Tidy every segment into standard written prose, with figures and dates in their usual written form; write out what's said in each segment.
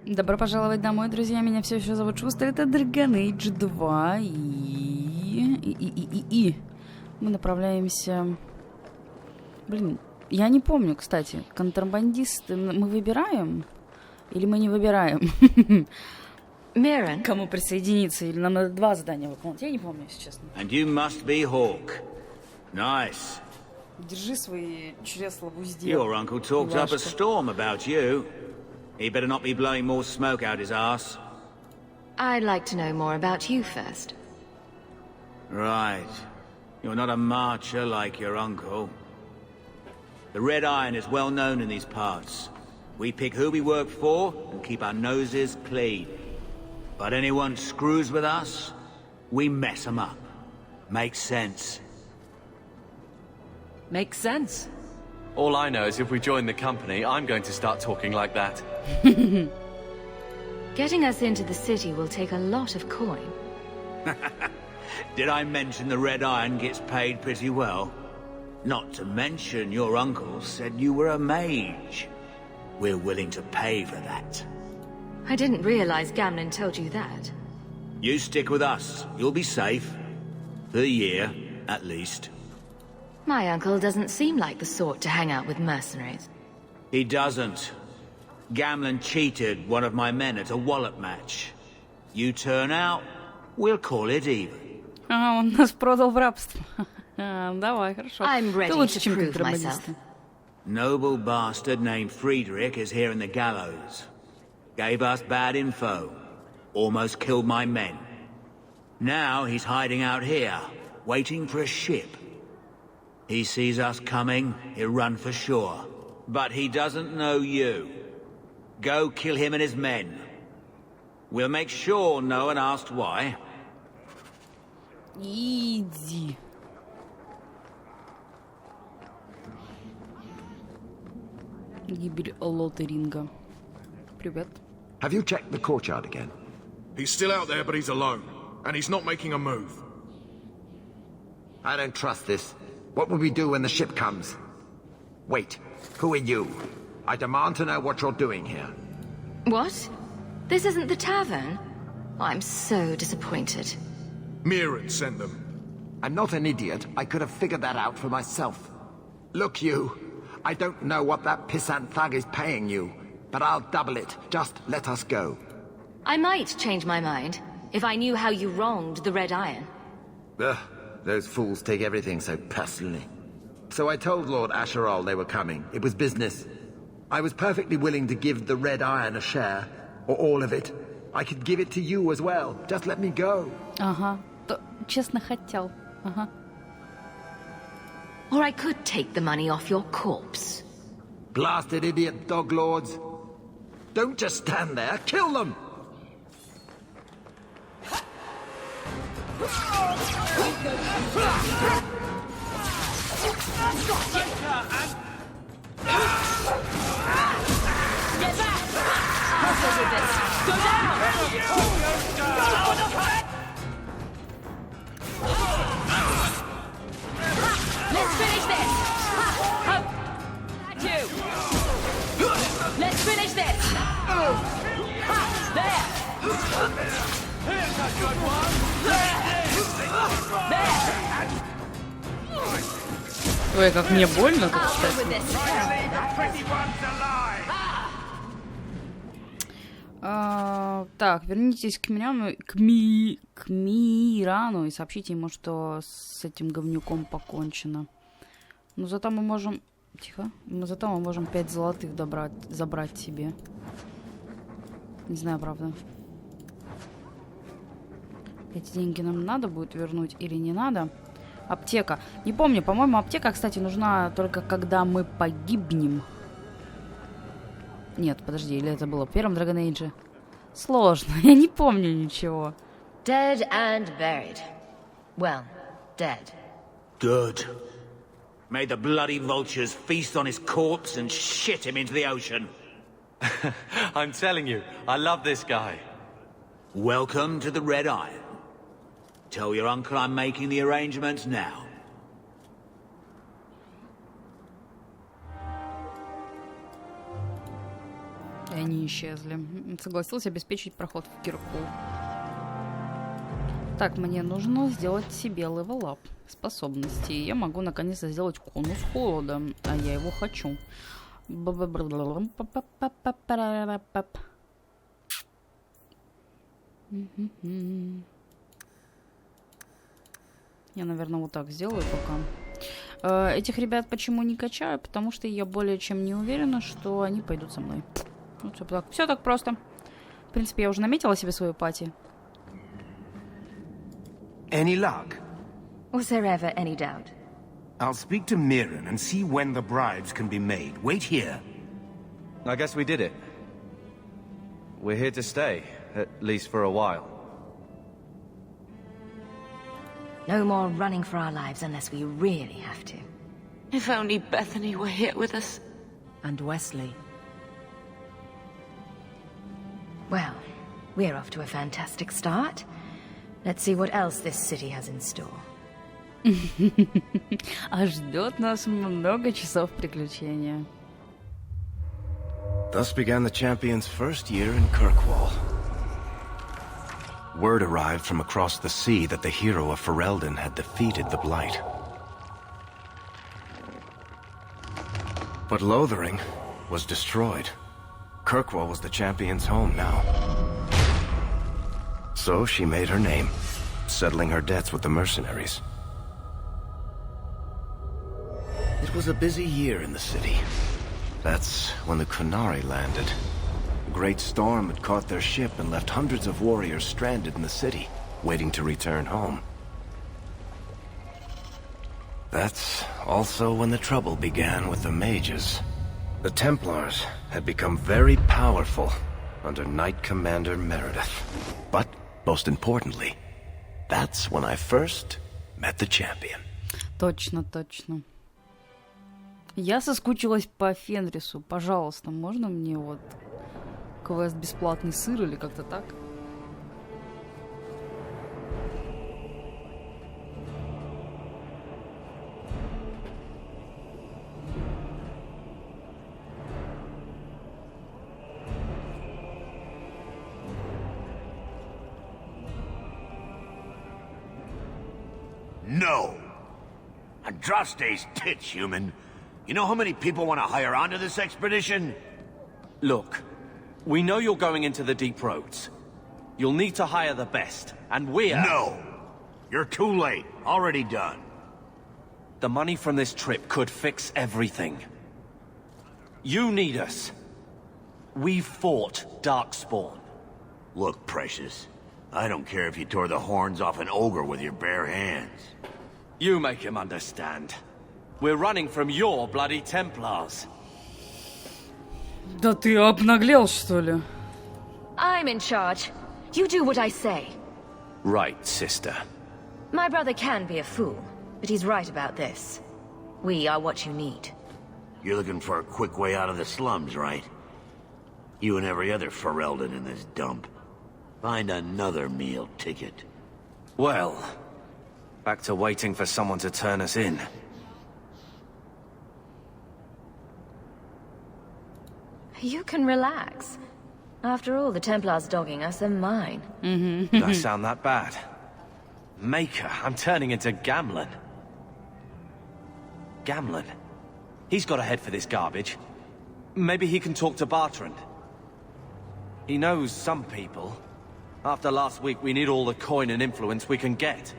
Добро пожаловать домой, друзья. Меня все еще зовут Шустер. Это Dragon Age 2. И мы направляемся... Блин, я не помню, кстати. Контрабандисты мы выбираем? Или мы не выбираем? Кому присоединиться? Или нам надо 2 задания выполнять? Я не помню, если честно. And you must be Hawk. Nice. Держи свои чресла в узде. Your uncle talked up a storm about you. He better not be blowing more smoke out his ass. I'd like to know more about you first. Right. You're not a marcher like your uncle. The Red Iron is well known in these parts. We pick who we work for and keep our noses clean. But anyone screws with us, we mess them up. Makes sense. Makes sense. All I know is if we join the company, I'm going to start talking like that. Getting us into the city will take a lot of coin. Did I mention the Red Iron gets paid pretty well? Not to mention your uncle said you were a mage. We're willing to pay for that. I didn't realize Gamlin told you that. You stick with us. You'll be safe. For a year, at least. My uncle doesn't seem like the sort to hang out with mercenaries. He doesn't. Gamlin cheated one of my men at a wallop match. You turn out, we'll call it even. Он нас продал в рабство. Давай, хорошо. Ты лучше, чем контрабандисты. Noble bastard named Friedrich is here in the gallows. Gave us bad info. Almost killed my men. Now he's hiding out here, waiting for a ship. He sees us coming, he'll run for sure. But he doesn't know you. Go kill him and his men. We'll make sure no one asked why. Иди. Гибель Лотеринга. Привет. Have you checked the courtyard again? He's still out there, but he's alone. And he's not making a move. I don't trust this. What will we do when the ship comes? Wait, who are you? I demand to know what you're doing here. What? This isn't the tavern? I'm so disappointed. Mirren sent them. I'm not an idiot. I could have figured that out for myself. Look, you. I don't know what that pissant thug is paying you, but I'll double it. Just let us go. I might change my mind, if I knew how you wronged the Red Iron. Ugh, those fools take everything so personally. So I told Lord Asherall they were coming. It was business. I was perfectly willing to give the Red Iron a share, or all of it. I could give it to you as well. Just let me go. Ага. Честно хотел. Ага. Or I could take the money off your corpse. Blasted idiot dog lords. Don't just stand there. Kill them! Get back! I'll deal with this. Go down! Let's finish this! At you! Let's finish this! There! Here's a good one! There! Ой, как мне больно тут, I'll deal кстати. with this. Так, вернитесь к Мирану, к Мирану и сообщите ему, что с этим говнюком покончено. Но зато мы можем... Тихо. Зато мы можем 5 золотых забрать себе. Не знаю, правда. Эти деньги нам надо будет вернуть или не надо? Аптека. Не помню, по-моему, аптека, кстати, нужна только когда мы погибнем. Нет, подожди, или это было в первом Dragon Age? Сложно, я не помню ничего. Dead and buried. Well, dead. Good. May the bloody vultures feast on his corpse and shit him into the ocean. I'm telling you, I love this guy. Welcome to the Red Iron. Tell your uncle I'm making the arrangements now. И они исчезли. Согласился обеспечить проход в кирку. Так, мне нужно сделать себе левел-ап способности. Я могу наконец-то сделать конус холода. А я его хочу. Я, наверное, вот так сделаю пока. Этих ребят почему не качаю? Потому что я более чем не уверена, что они пойдут со мной. Вот все так просто. В принципе, я уже наметила себе свою пати. Any luck? Was there ever any doubt? I'll speak to Mirren and see when the bribes can be made. Wait here. I guess we did it. We're here to stay, at least for a while. No more running for our lives unless we really have to. If only Bethany were here with us. And Wesley. Well, we're off to a fantastic start. Let's see what else this city has in store. А ждет нас много часов приключения. Thus began the champion's first year in Kirkwall. Word arrived from across the sea that the hero of Ferelden had defeated the Blight. But Lothering was destroyed. Kirkwall was the champion's home now. So she made her name, settling her debts with the mercenaries. It was a busy year in the city. That's when the Kunari landed. A great storm had caught their ship and left hundreds of warriors stranded in the city, waiting to return home. That's also when the trouble began with the mages. The Templars had become very powerful under Knight Commander Meredith. But, most importantly, that's when I first met the champion. Точно, точно. Я соскучилась по Фенрису. Пожалуйста, можно мне вот квест бесплатный сыр или как-то так? No! Andraste's tits, human. You know how many people want to hire onto this expedition? Look, we know you're going into the deep roads. You'll need to hire the best, and we're... No! You're too late. Already done. The money from this trip could fix everything. You need us. We fought Darkspawn. Look, Precious. I don't care if you tore the horns off an ogre with your bare hands. You make him understand. We're running from your bloody Templars. Да ты обнаглел, что ли? I'm in charge. You do what I say. Right, sister. My brother can be a fool, but he's right about this. We are what you need. You're looking for a quick way out of the slums, right? You and every other Ferelden in this dump. Find another meal ticket. Well, back to waiting for someone to turn us in. You can relax. After all, the Templars dogging us are mine. Did I sound that bad? Maker, I'm turning into Gamlen. Gamlen? He's got a head for this garbage. Maybe he can talk to Bartrand. He knows some people. After last week, we need all the coin and influence we can get.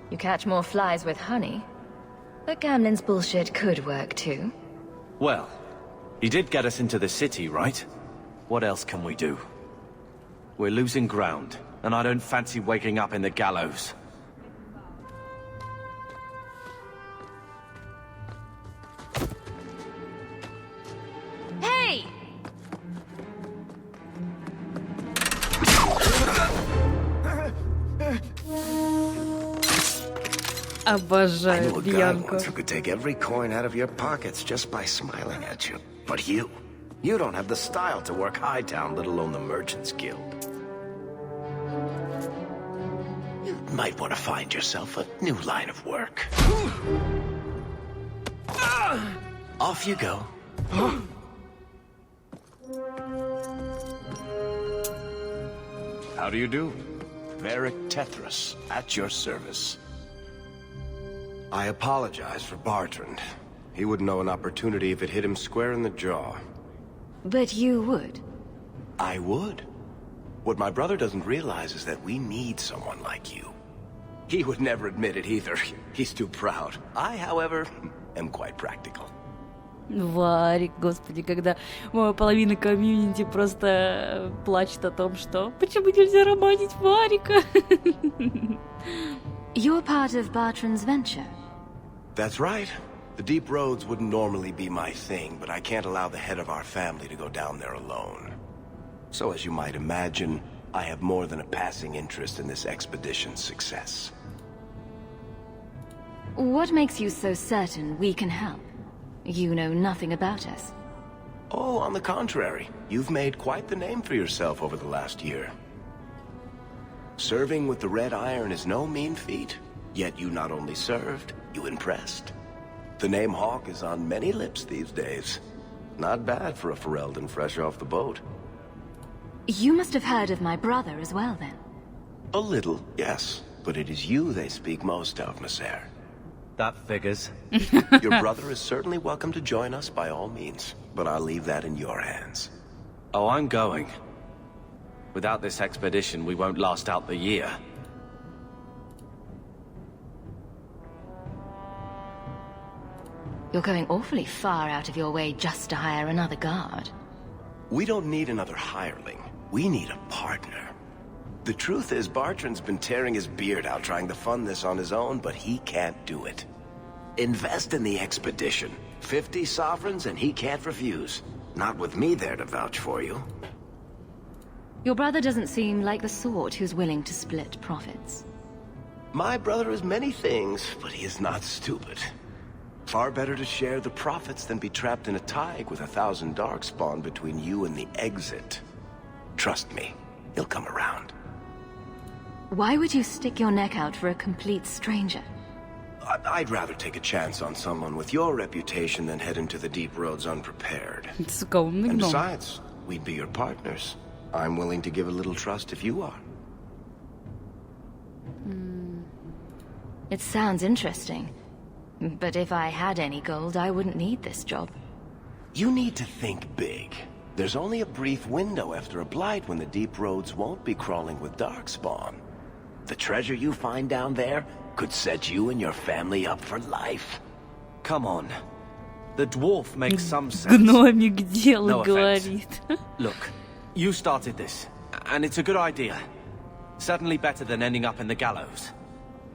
You catch more flies with honey. But Gamlen's bullshit could work too. Well, he did get us into the city, right? What else can we do? We're losing ground, and I don't fancy waking up in the gallows. Hey! I Обожаю knew a guy Бьянку. once who could take every coin out of your pockets just by smiling at you. But you don't have the style to work Hightown, let alone the Merchants Guild. You might want to find yourself a new line of work. Off you go. How do you do? Varric Tethras, at your service. I apologize for Bartrand. He wouldn't know an opportunity if it hit him square in the jaw. But you would. I would. What my brother doesn't realize is that we need someone like you. He would never admit it either. He's too proud. I, however, am quite practical. Варик, господи, когда половина комьюнити просто плачет о том, что почему нельзя романить Варика? You're part of Bartrand's venture. That's right. The deep roads wouldn't normally be my thing, but I can't allow the head of our family to go down there alone. So as you might imagine, I have more than a passing interest in this expedition's success. What makes you so certain we can help? You know nothing about us. Oh, on the contrary, you've made quite the name for yourself over the last year. Serving with the Red Iron is no mean feat, yet you not only served, you impressed. The name Hawk is on many lips these days. Not bad for a Ferelden fresh off the boat. You must have heard of my brother as well, then. A little, yes, but it is you they speak most of, Messer. That figures. Your brother is certainly welcome to join us by all means, but I'll leave that in your hands. Oh, I'm going. Without this expedition, we won't last out the year. You're going awfully far out of your way just to hire another guard. We don't need another hireling. We need a partner. The truth is, Bartrand's been tearing his beard out trying to fund this on his own, but he can't do it. Invest in the expedition. 50 sovereigns and he can't refuse. Not with me there to vouch for you. Your brother doesn't seem like the sort who's willing to split profits. My brother is many things, but he is not stupid. Far better to share the profits than be trapped in a tide with 1,000 darkspawn between you and the exit. Trust me, he'll come around. Why would you stick your neck out for a complete stranger? I'd rather take a chance on someone with your reputation than head into the deep roads unprepared. Сука, умный And гном. besides, we'd be your partners. I'm willing to give a little trust if you are. It sounds interesting. But if I had any gold, I wouldn't need this job. You need to think big. There's only a brief window after a blight when the deep roads won't be crawling with darkspawn. The treasure you find down there could set you and your family up for life. Come on. The dwarf makes some sense. Гномик дело No offense. говорит. Look, you started this, and it's a good idea. Certainly better than ending up in the gallows.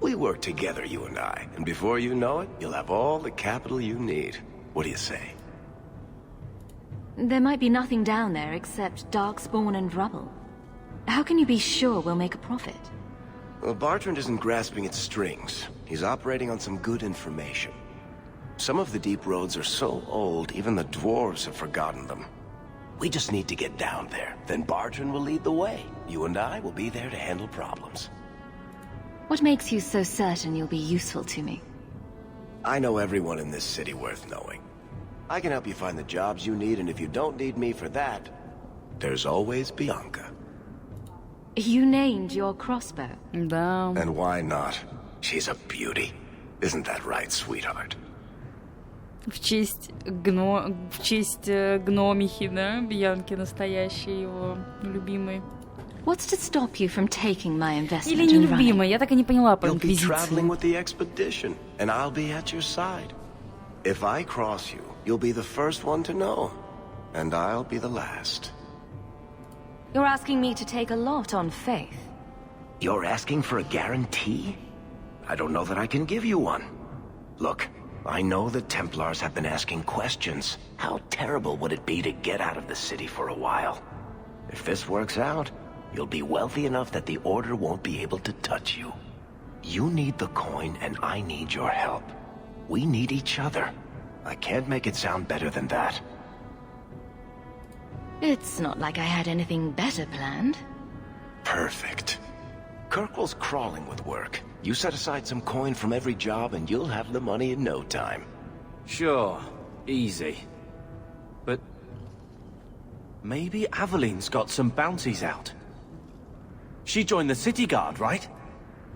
We work together, you and I, and before you know it, you'll have all the capital you need. What do you say? There might be nothing down there except darkspawn and rubble. How can you be sure we'll make a profit? Well, Bartrand isn't grasping at strings. He's operating on some good information. Some of the deep roads are so old, even the dwarves have forgotten them. We just need to get down there. Then Bartrand will lead the way. You and I will be there to handle problems. What makes you so certain you'll be useful to me? I know everyone in this city worth knowing. I can help you find the jobs you need, and if you don't need me for that, there's always Bianca. You named your crossbow. Да. And why not? She's a beauty. Isn't that right, sweetheart? В честь гномихи, да? Бьянки настоящей, его любимой. What's to stop you from taking my investment Или and running? нелюбимой, я так и не поняла по You'll be traveling инквизиции. with the expedition, and I'll be at your side. If I cross you, you'll be the first one to know, and I'll be the last. You're asking me to take a lot on faith. You're asking for a guarantee? I don't know that I can give you one. Look, I know the Templars have been asking questions. How terrible would it be to get out of the city for a while? If this works out, you'll be wealthy enough that the Order won't be able to touch you. You need the coin, and I need your help. We need each other. I can't make it sound better than that. It's not like I had anything better planned. Perfect. Kirkwall's crawling with work. You set aside some coin from every job, and you'll have the money in no time. Sure, easy. But maybe Aveline's got some bounties out. She joined the city guard, right?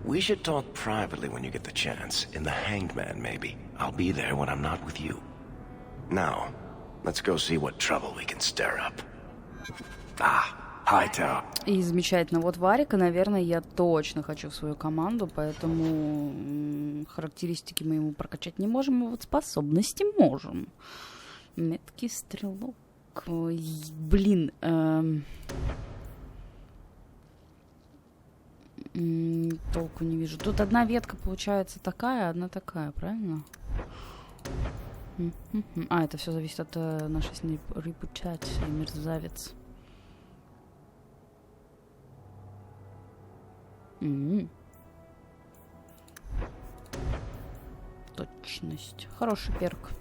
We should talk privately when you get the chance. In the Hanged Man, maybe. I'll be there when I'm not with you. Now, let's go see what trouble we can stir up. Hightown. И замечательно. Вот Варика, наверное, я точно хочу в свою команду, поэтому характеристики мы ему прокачать не можем, а вот способности можем. Меткий стрелок. Ой, блин. Толку не вижу. Тут одна ветка получается такая, одна такая, правильно? А, это все зависит от нашей с ней репутации, мерзавец. Точность. Хороший перк.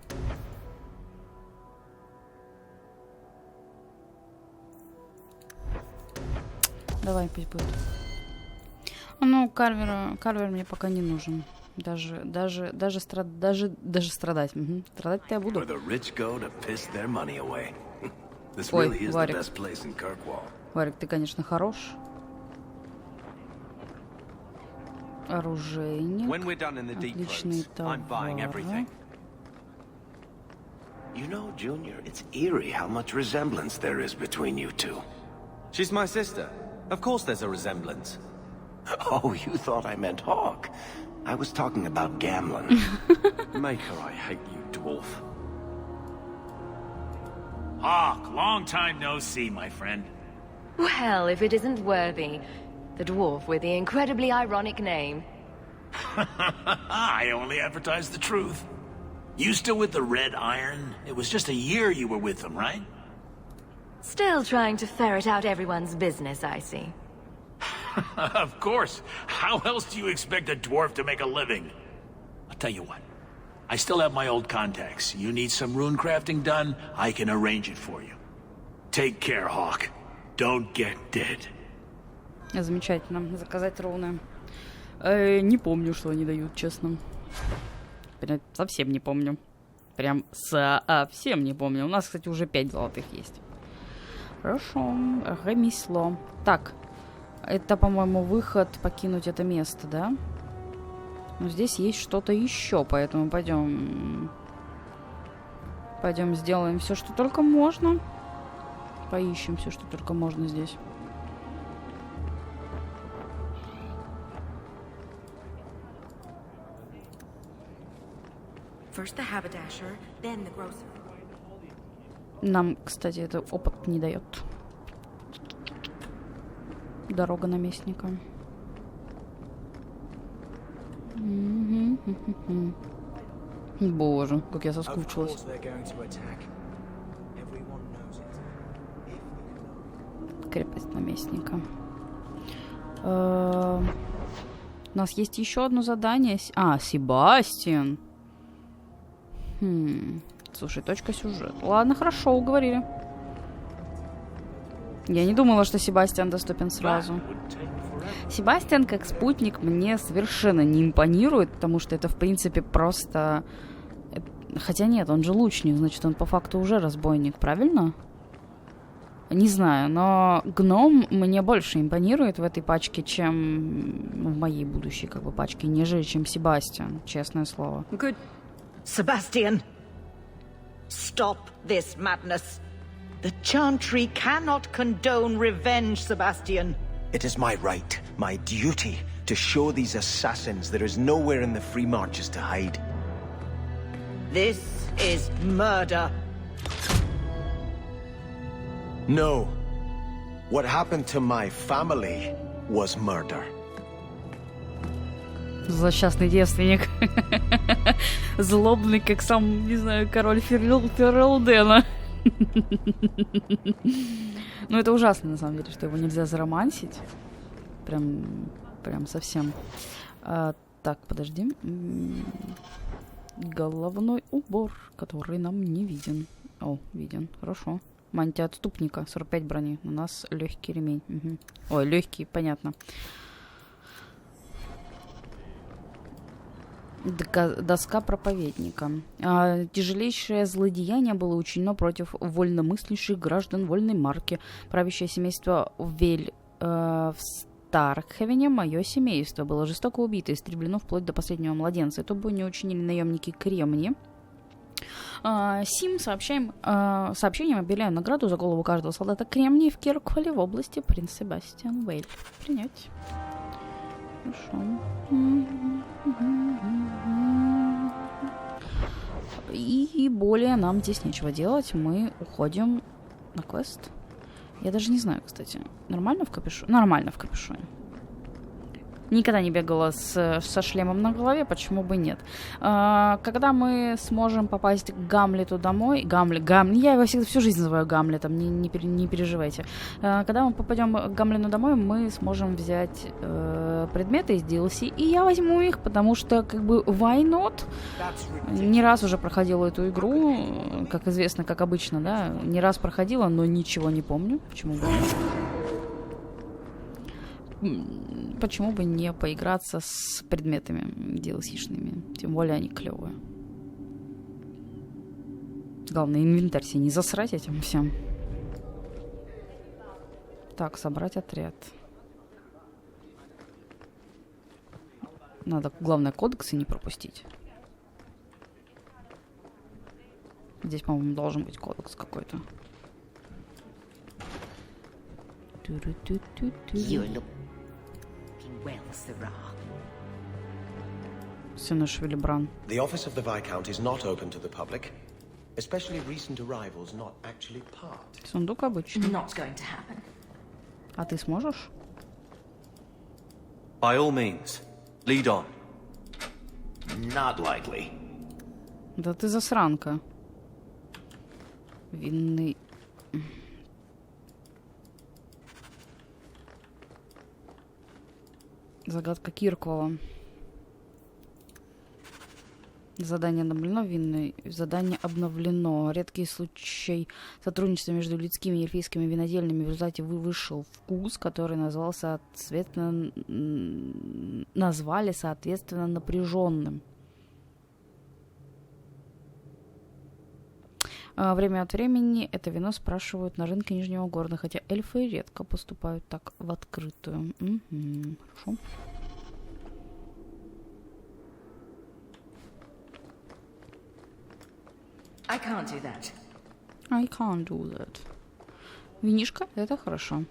Давай, пусть будет. Ну, Карвер мне пока не нужен. Даже страдать. Угу. Страдать-то я буду. Ой, Варик. Варик, ты, конечно, хорош. Оружейник. Отличный товар. You know, Junior, it's eerie how much resemblance there is between you two. She's my sister. Of course there's a resemblance. Oh, you thought I meant Hawk. I was talking about Gamlin. Maker, I hate you, dwarf. Hawk, long time no see, my friend. Well, if it isn't Worthy, the dwarf with the incredibly ironic name. I only advertise the truth. You still with the Red Iron? It was just a year you were with them, right? Still trying to ferret out everyone's business, I see. Of course. How else do you expect a dwarf to make a living? I'll tell you what. I still have my old contacts. You need some rune crafting done, I can arrange it for you. Take care, Hawk. Don't get dead. Замечательно. Заказать руны. Не помню, что они дают, честно. Прям совсем не помню. Прям совсем не помню. У нас, кстати, уже 5 золотых есть. Хорошо. Ремесло. Так. Это, по-моему, выход покинуть это место, да? Но здесь есть что-то еще, поэтому пойдем. Пойдем сделаем все, что только можно. Поищем все, что только можно здесь. Нам, кстати, это опыт не дает. Дорога наместника. Боже, как я соскучилась. Крепость наместника. У нас есть еще одно задание. Себастьян. Слушай, точка сюжет. Ладно, хорошо, уговорили. Я не думала, что Себастьян доступен сразу. Себастьян как спутник мне совершенно не импонирует, потому что это, в принципе, просто... Хотя нет, он же лучник, значит, он по факту уже разбойник, правильно? Не знаю, но гном мне больше импонирует в этой пачке, чем в моей будущей, как бы, пачке, нежели чем Себастьян, честное слово. Good. Sebastian, stop this madness. The Chantry cannot condone revenge, Sebastian. It is my right, my duty, to show these assassins there is nowhere in the Free Marches to hide. This is murder. No. What happened to my family was murder. Злосчастный девственник. Злобный, как сам, не знаю, король Ферлдена. Ну, это ужасно, на самом деле, что его нельзя заромансить. Прям совсем. Так, подожди. Головной убор, который нам не виден. О, виден, хорошо. Мантия отступника, 45 брони. У нас легкий ремень. Угу. Ой, легкий, понятно. Доска проповедника. Тяжелейшее злодеяние было учинено против вольномыслящих граждан вольной марки. Правящее семейство Таркхевене мое семейство было жестоко убито и истреблено вплоть до последнего младенца. Эту бойню учинили наемники Кремни. Сим сообщением объявляю награду за голову каждого солдата Кремнии в Кирквале в области Принц Себастьян Вейль. Принять. Хорошо. И более нам здесь нечего делать. Мы уходим на квест. Я даже не знаю, кстати. Нормально в капюшоне? Нормально в капюшоне. Никогда не бегала со шлемом на голове, почему бы нет. Когда мы сможем попасть к Гамлету домой... я его всю жизнь называю Гамлетом, не переживайте. Когда мы попадем к Гамлету домой, мы сможем взять предметы из DLC, и я возьму их, потому что, как бы, why not? Не раз уже проходила эту игру, как известно, как обычно, да. Не раз проходила, но ничего не помню. Почему бы нет? Почему бы не поиграться с предметами DLC-шными? Тем более они клевые. Главное, инвентарь себе не засрать этим всем. Так, собрать отряд. Надо, главное, кодексы не пропустить. Здесь, по-моему, должен быть кодекс какой-то. Сенеш Виллибран. The office of the Viscount is not open to the public, especially recent arrivals not actually part. Сундук обычный. Not going to happen. А ты сможешь? By all means, lead on. Not likely. Да ты засранка. Винный... Загадка Кирквала. Задание обновлено. Редкий случай сотрудничества между людскими и эльфийскими винодельнями в результате вышел вкус, который назвали соответственно напряженным. Время от времени это вино спрашивают на рынке Нижнего города, хотя эльфы редко поступают так в открытую. Хорошо. I can't do that. I can't do that. Винишко, это хорошо.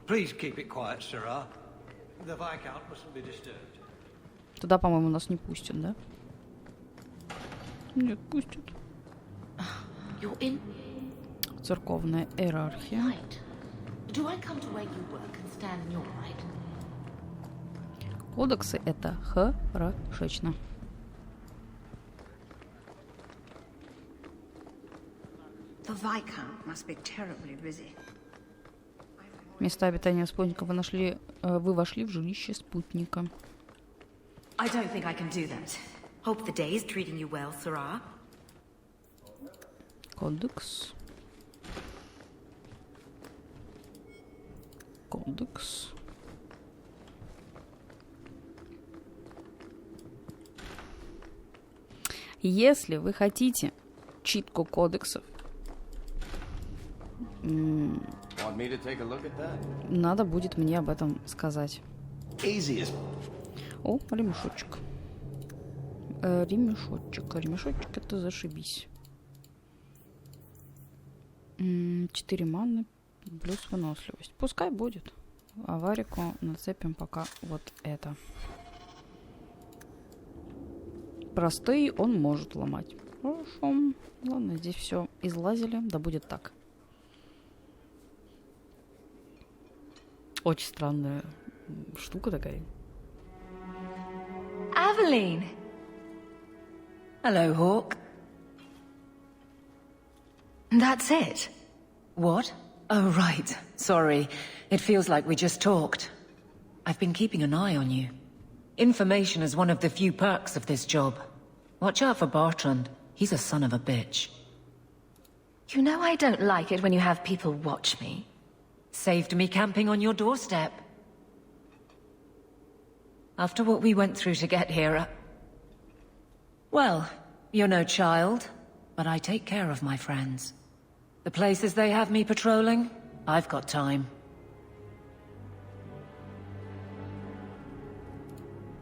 Please keep it quiet, Sirrah. The Viscount mustn't be disturbed. Туда, по-моему, нас не пустят, да? Нет, пустят. You're in Церковная иерархия. right. Do I come to where you work and stand in your right? Кодексы это хорошечно. The Viscount must be terribly busy. Место обитания спутника вы вошли в жилище спутника. I don't think I can do that. Hope the day is treating you well, Sirrah. Кодекс. Кодекс. Если вы хотите читку кодексов, надо будет мне об этом сказать. О, ремешочек. Ремешочек это зашибись. 4 маны плюс выносливость. Пускай будет. Аварику нацепим пока вот это. Простые он может ломать. Хорошо. Ладно, здесь все излазили. Да будет так. Очень странная штука такая. Aveline! Hello, Hawk. That's it? What? Oh, right. Sorry. It feels like we just talked. I've been keeping an eye on you. Information is one of the few perks of this job. Watch out for Bertrand. He's a son of a bitch. You know I don't like it when you have people watch me. Saved me camping on your doorstep. After what we went through to get here, well, you're no child, but I take care of my friends. The places they have me patrolling, I've got time.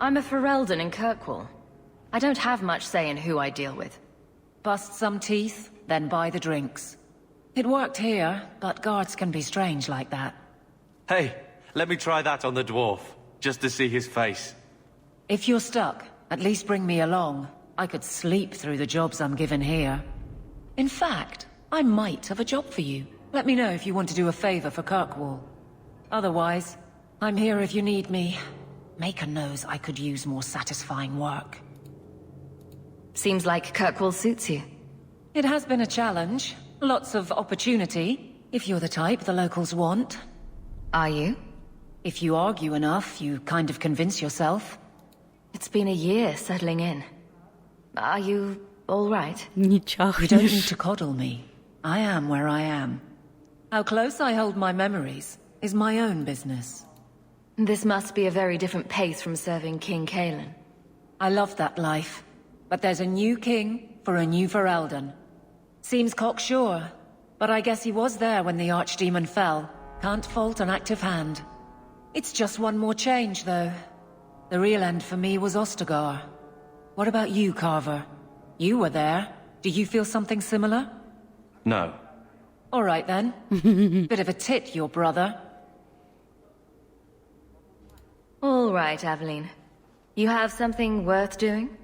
I'm a Ferelden in Kirkwall. I don't have much say in who I deal with. Bust some teeth, then buy the drinks. It worked here, but guards can be strange like that. Hey, let me try that on the dwarf, just to see his face. If you're stuck, at least bring me along. I could sleep through the jobs I'm given here. In fact, I might have a job for you. Let me know if you want to do a favor for Kirkwall. Otherwise, I'm here if you need me. Maker knows I could use more satisfying work. Seems like Kirkwall suits you. It has been a challenge. Lots of opportunity, if you're the type the locals want. Are you? If you argue enough, you kind of convince yourself. It's been a year settling in. Are you all right? You don't need to coddle me. I am where I am. How close I hold my memories is my own business. This must be a very different pace from serving King Cailan. I love that life. But there's a new king for a new Ferelden. Seems cocksure, but I guess he was there when the Archdemon fell. Can't fault an active hand. It's just one more change, though. The real end for me was Ostagar. What about you, Carver? You were there. Do you feel something similar? No. All right, then. Bit of a tit, your brother. All right, Aveline. You have something worth doing?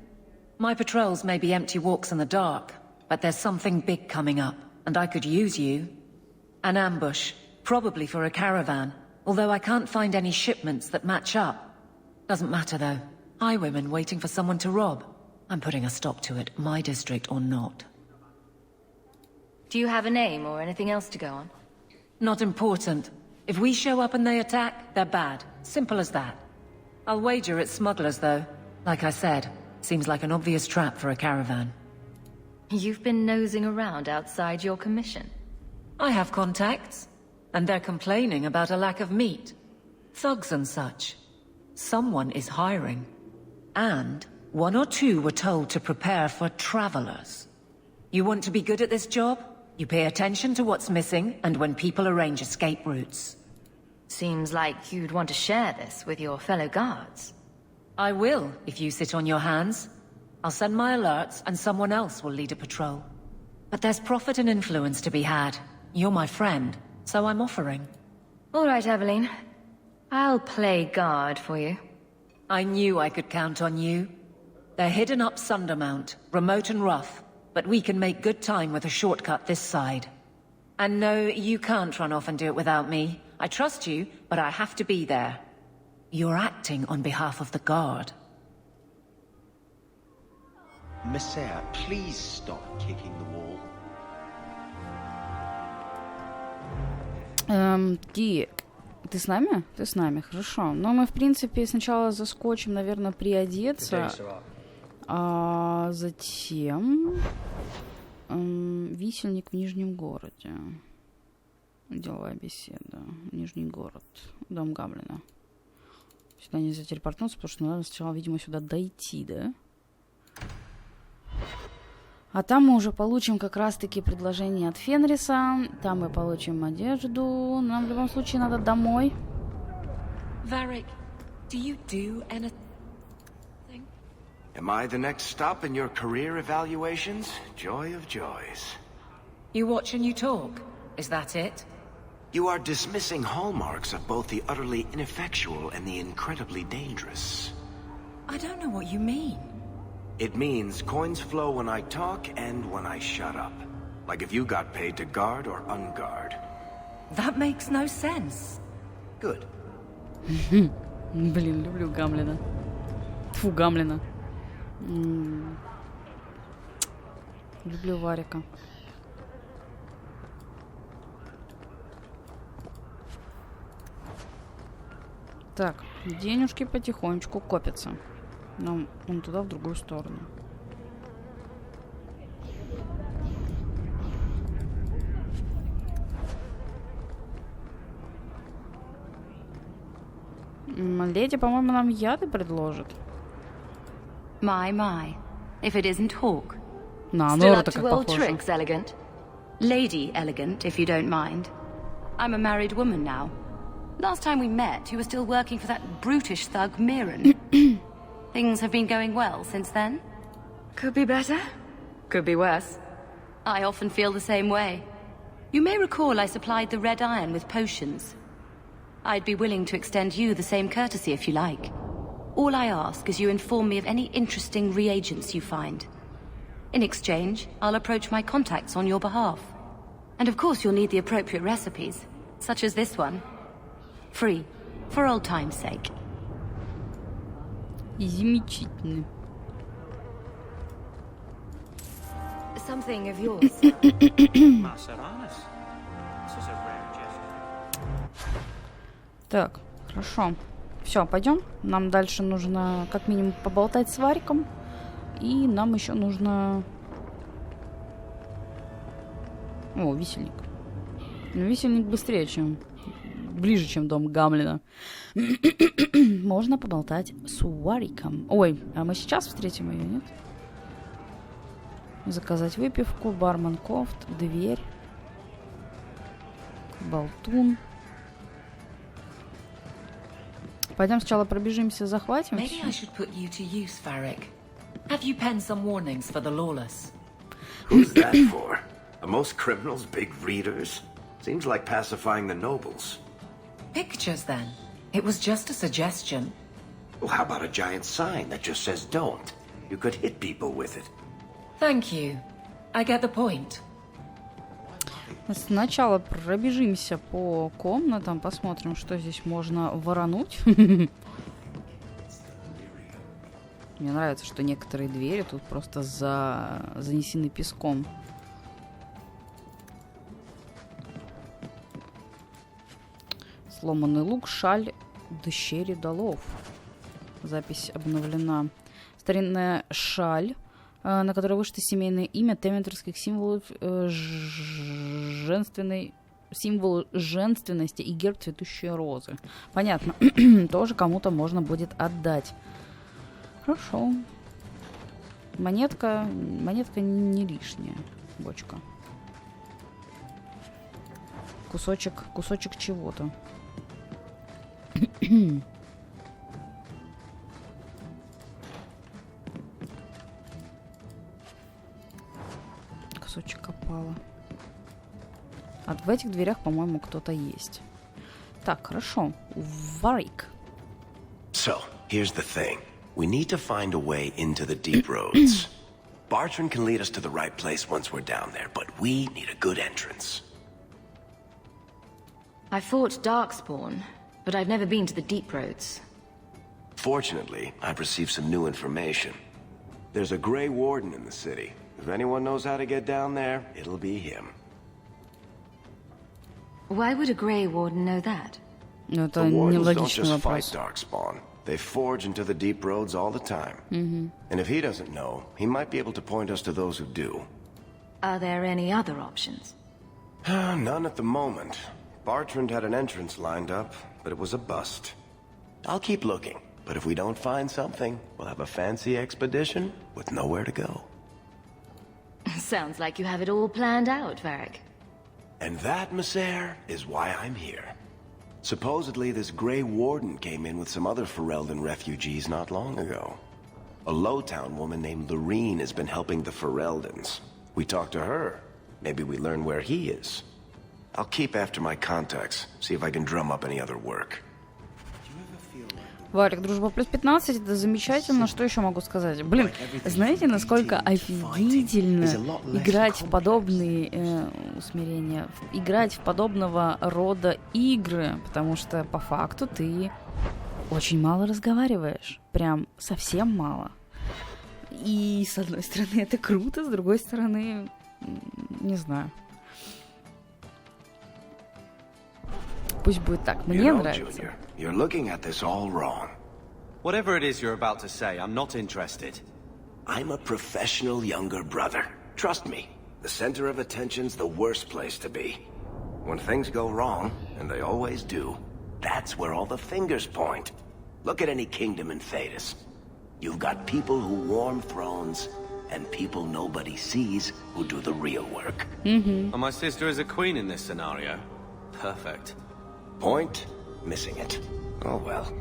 My patrols may be empty walks in the dark, but there's something big coming up, and I could use you. An ambush, probably for a caravan, although I can't find any shipments that match up. Doesn't matter, though. Highwaymen waiting for someone to rob. I'm putting a stop to it, my district or not. Do you have a name or anything else to go on? Not important. If we show up and they attack, they're bad. Simple as that. I'll wager it's smugglers, though. Like I said, seems like an obvious trap for a caravan. You've been nosing around outside your commission. I have contacts, and they're complaining about a lack of meat. Thugs and such. Someone is hiring. And one or two were told to prepare for travelers. You want to be good at this job? You pay attention to what's missing, and when people arrange escape routes. Seems like you'd want to share this with your fellow guards. I will, if you sit on your hands. I'll send my alerts, and someone else will lead a patrol. But there's profit and influence to be had. You're my friend, so I'm offering. All right, Aveline. I'll play guard for you. I knew I could count on you. They're hidden up Sundermount, remote and rough, but we can make good time with a shortcut this side. And no, you can't run off and do it without me. I trust you, but I have to be there. You're acting on behalf of the Guard. Messiah, please stop kicking the wall. Дик, ты с нами? Ты с нами, хорошо. Но мы, в принципе, сначала заскочим, наверное, приодеться, а затем висельник в Нижнем городе. Деловая беседа. Нижний город. Дом Габлина. Сюда нельзя телепортнуться, потому что надо сначала, видимо, сюда дойти, да? А там мы уже получим как раз-таки предложение от Фенриса. Там мы получим одежду. Нам в любом случае надо домой. Varric, do you do anything? Am I the next stop in your career evaluations? Joy of joys. You watch and you talk. Is that it? You are dismissing hallmarks of both the utterly ineffectual and the incredibly dangerous. I don't know what you mean. It means coins flow when I talk and when I shut up. Like if you got paid to guard or unguard. That makes no sense. Good. Блин, люблю Гамлина. Тьфу, Гамлина. Люблю Варика. Так, денежки потихонечку копятся. Нам вон туда, в другую сторону. Леди, по-моему, нам яды предложит. My. If it isn't Hawk. На, Still ну up это to как old похоже. tricks, Elegant. Lady Elegant, if you don't mind. I'm a married woman now. Last time we met, you were still working for that brutish thug Mirren. Things have been going well since then? Could be better. Could be worse. I often feel the same way. You may recall I supplied the Red Iron with potions. I'd be willing to extend you the same courtesy if you like. All I ask is you inform me of any interesting reagents you find. In exchange, I'll approach my contacts on your behalf. And of course you'll need the appropriate recipes, such as this one. Free, for old time's sake. Замечательно. Something of yours. Так, хорошо. Все, пойдем. Нам дальше нужно как минимум поболтать с Вариком. И нам еще нужно... О, висельник. Ну, висельник быстрее, чем... Ближе, чем дом Гамлина. Можно поболтать с Вариком. Ой, а мы сейчас встретим ее, нет? Заказать выпивку, бармен Кофт, дверь. Болтун. Пойдем сначала пробежимся, захватим. Maybe I should put you to use, Varric. Have you penned some warnings for the lawless? Who's that for? Are most criminals big readers? Seems like pacifying the nobles. Pictures, then. It was just a suggestion. Well, how about a giant sign that just says don't? You could hit people with it. Thank you. I get the point. Сначала пробежимся по комнатам, посмотрим, что здесь можно ворануть. Мне нравится, что некоторые двери тут просто занесены песком. Сломанный лук, шаль, дщери долов. Запись обновлена. Старинная шаль, на которой вышито семейное имя тементерских символов символ женственности и герб цветущей розы. Понятно. Тоже кому-то можно будет отдать. Хорошо. Монетка не лишняя. Бочка. Кусочек чего-то. Кусочек опала. А в этих дверях, по-моему, кто-то есть. Так, хорошо. Варик. So, here's the thing. We need to find a way into the deep roads. Bartrand can lead us to the right place once we're down there, but we need a good entrance. I fought Darkspawn, but I've never been to the deep roads. Fortunately, I've received some new information. There's a Grey Warden in the city. If anyone knows how to get down there, it'll be him. Why would a Grey Warden know that? Это The Wardens don't нелогичный just fight вопрос. Darkspawn. They forge into the deep roads all the time. And if he doesn't know, he might be able to point us to those who do. Are there any other options? None at the moment. Bartrand had an entrance lined up, but it was a bust. I'll keep looking, but if we don't find something, we'll have a fancy expedition with nowhere to go. Sounds like you have it all planned out, Varric. And that, Messer, is why I'm here. Supposedly, this Grey Warden came in with some other Ferelden refugees not long ago. A Lowtown woman named Lorene has been helping the Fereldans. We talked to her. Maybe we learn where he is. I'll keep after my contacts, see if I can drum up any other work. Варик, дружба плюс 15, это замечательно. Что еще могу сказать? Блин, знаете, насколько офигительно играть в подобные усмирения, играть в подобного рода игры, потому что по факту ты очень мало разговариваешь, прям совсем мало. И с одной стороны это круто, с другой стороны, не знаю. Пусть будет так, мне нравится. Junior, you're looking at this all wrong. Whatever it is you're about to say, I'm not interested. I'm a professional younger brother. Trust me, the center of attention's the worst place to be. When things go wrong, and they always do, that's where all the fingers point. Look at any kingdom in Thedas. You've got people who warm thrones, and people nobody sees who do the real work. And my sister is a queen in this scenario. Perfect. Point, missing it. Oh well.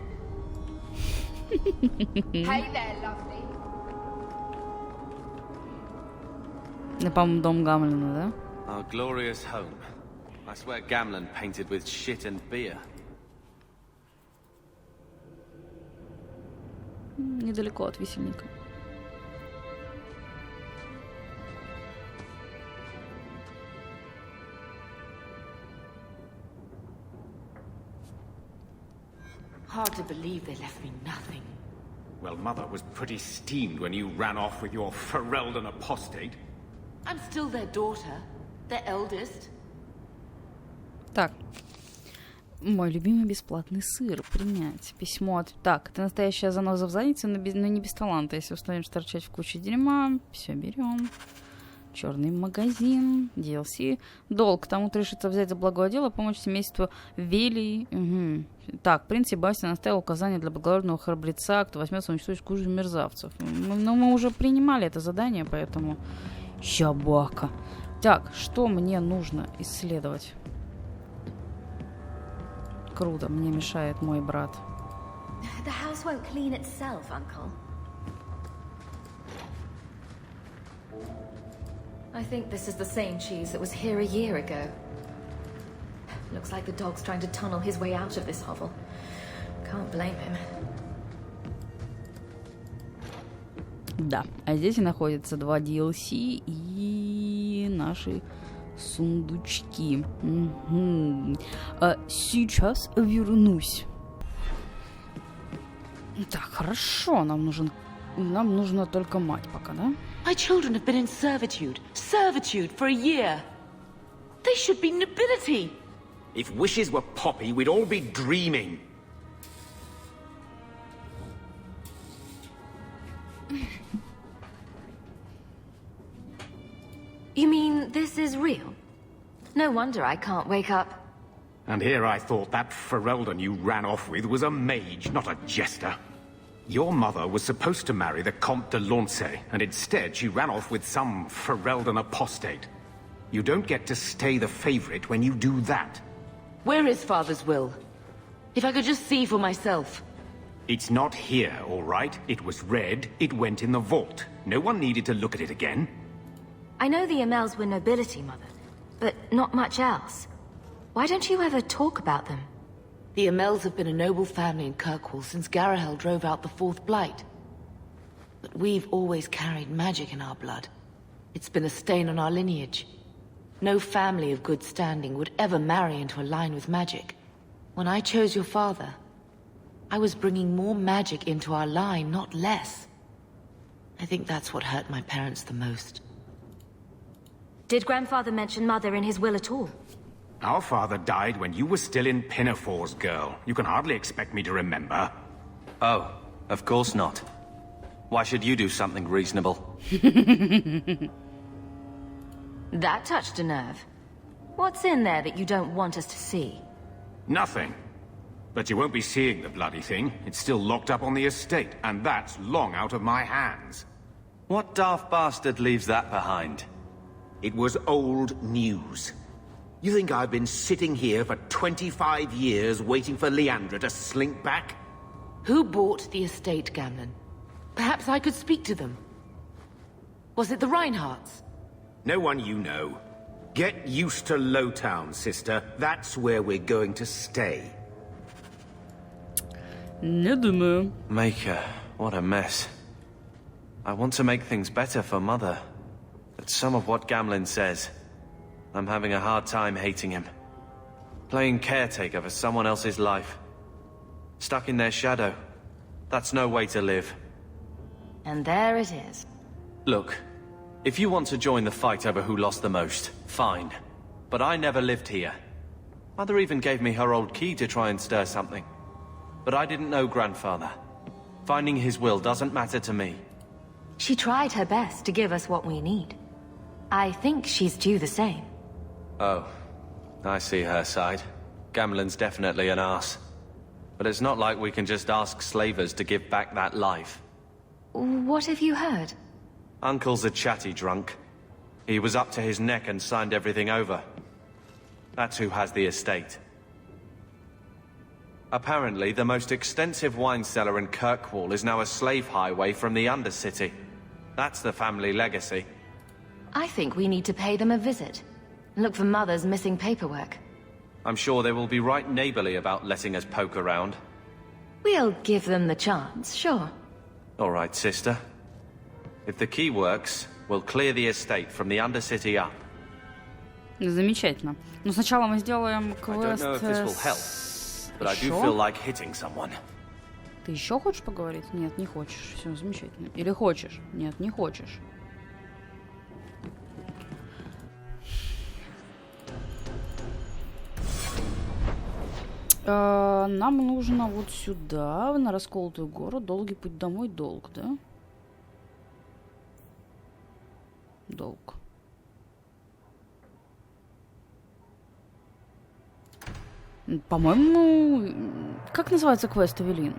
Hey there, lovely. Это, по-моему, дом Гамлина, да? Our glorious home. I swear Gamlen painted with shit and beer. Недалеко от висельника. Hard to believe they left me nothing. Well, Mother was pretty steamed when you ran off with your Ferelden apostate. I'm still their daughter, their eldest. Так. Мой любимый бесплатный сыр. Принять. Письмо от... Так, это настоящая заноза в заднице, но не без таланта. Если устанешь торчать в куче дерьма, все берем. Черный магазин, DLC. Долг. Тому-то решится взять за благое дело, помочь семейству Велий. Угу. Так, принц Себастьян оставил указание для благородного храбреца, кто возьмется уничтожить кучу мерзавцев. Мы уже принимали это задание, поэтому... Щабака. Так, что мне нужно исследовать? Круто, мне мешает мой брат. The house won't clean itself, Uncle. I think this is the same cheese that was here a year ago. Looks like the dog's trying to tunnel his way out of this hovel. Can't blame him. Да, а здесь и находятся 2 DLC и наши сундучки. Угу. Сейчас вернусь. Так, хорошо, нам нужна только мать пока, да? My children have been in servitude for a year. They should be nobility. If wishes were poppy, we'd all be dreaming. You mean this is real? No wonder I can't wake up. And here I thought that Ferelden you ran off with was a mage, not a jester. Your mother was supposed to marry the Comte de Launcey, and instead she ran off with some Ferelden apostate. You don't get to stay the favorite when you do that. Where is Father's will? If I could just see for myself. It's not here, all right? It was read, it went in the vault. No one needed to look at it again. I know the Amels were nobility, Mother, but not much else. Why don't you ever talk about them? The Amels have been a noble family in Kirkwall since Garahel drove out the Fourth Blight. But we've always carried magic in our blood. It's been a stain on our lineage. No family of good standing would ever marry into a line with magic. When I chose your father, I was bringing more magic into our line, not less. I think that's what hurt my parents the most. Did Grandfather mention Mother in his will at all? Our father died when you were still in Pinafores, girl. You can hardly expect me to remember. Oh, of course not. Why should you do something reasonable? That touched a nerve. What's in there that you don't want us to see? Nothing. But you won't be seeing the bloody thing. It's still locked up on the estate, and that's long out of my hands. What daft bastard leaves that behind? It was old news. You think I've been sitting here for 25 years waiting for Leandra to slink back? Who bought the estate, Gamlen? Perhaps I could speak to them. Was it the Reinhardts? No one you know. Get used to Lowtown, sister. That's where we're going to stay. Не думаю. Maker, what a mess. I want to make things better for Mother. But some of what Gamlen says, I'm having a hard time hating him. Playing caretaker for someone else's life. Stuck in their shadow. That's no way to live. And there it is. Look, if you want to join the fight over who lost the most, fine. But I never lived here. Mother even gave me her old key to try and stir something. But I didn't know Grandfather. Finding his will doesn't matter to me. She tried her best to give us what we need. I think she's due the same. Oh, I see her side. Gamlen's definitely an arse. But it's not like we can just ask slavers to give back that life. What have you heard? Uncle's a chatty drunk. He was up to his neck and signed everything over. That's who has the estate. Apparently, the most extensive wine cellar in Kirkwall is now a slave highway from the Undercity. That's the family legacy. I think we need to pay them a visit. Look for Mother's missing paperwork. I'm sure they will be right neighborly about letting us poke around. We'll give them the chance, sure. All right, sister. If the key works, we'll clear the estate from the Undercity up. Замечательно. Но сначала мы сделаем I don't know if this will help, but I do feel like hitting someone. Ты еще хочешь поговорить? Нет, не хочешь. Все, замечательно. Или хочешь? Нет, не хочешь. Нам нужно вот сюда, на расколотую гору. Долгий путь домой. Долг, да? Долг. По-моему, как называется квест, Эвелин?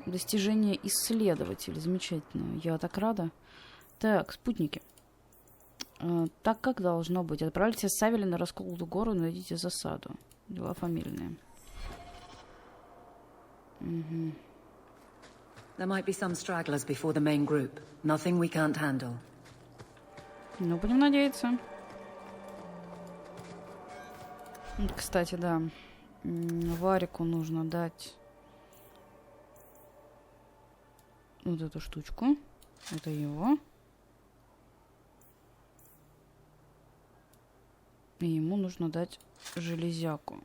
Достижение исследователя. Замечательно. Я так рада. Так, спутники. Так как должно быть? Отправляйтесь с Авели на расколотую гору и найдите засаду. Дела фамильные. Угу. There might be some stragglers before the main group. Nothing we can't handle. Ну, будем надеяться. Кстати, да. Варику нужно дать вот эту штучку. Это его. И ему нужно дать железяку.